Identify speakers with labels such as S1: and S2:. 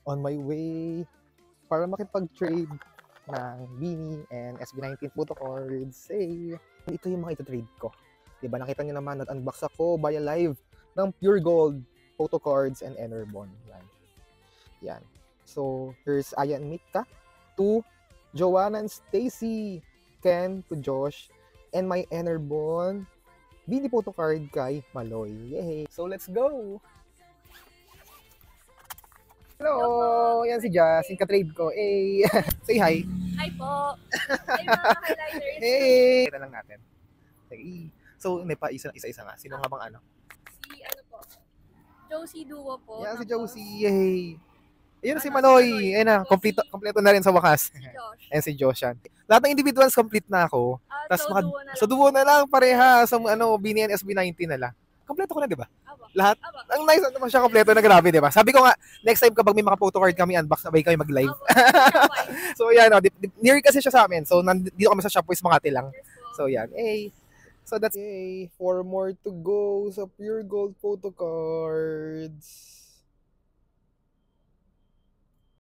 S1: on my way para makipag-trade ng Beanie and SB19 photo cards. Hey, ito yung mga ito-trade ko. Diba, nakita niyo naman, nag-unbox ako via live ng Pure Gold photo cards and Enerbon. Yan. So, here's Aya and Mika to Joanna and Stacy, Ken to Josh, and my Enerbon Beanie photo card kay Maloy. Yay! So, let's go! Hello! Yan si Jazz, yung ka-trade ko. Hey! Say hi!
S2: Hi po! Hi mga highlighters!
S1: Hey! Kita lang natin. Hey! So, may pa isa-isa nga. Sino nga bang ano?
S2: Si ano po? Josie Duo po.
S1: Yan si
S2: Tapos,
S1: Josie. Yay! Ayun si
S2: si
S1: Manoy.
S2: Manoy.
S1: Ayun na, kompleto na rin sa wakas.
S2: Si Josh.
S1: Ayan si Josh yan. Lahat ng individuals complete na ako.
S2: So, duo na lang.
S1: So duo na lang pareha sa Beanie and SB19 na lang. Kompleto ko na, di ba?
S2: Aba.
S1: Lahat.
S2: Aba.
S1: Ang nice naman siya kompleto na, grabe, di ba? Sabi ko nga, next time kapag may mga photo card kami unbox, sabay kami mag-live. So yan, near kasi siya sa amin. So dito kami sa Shopwise Makati lang. So yan. Hey. So that's 4 more to go sa Pure Gold photo cards.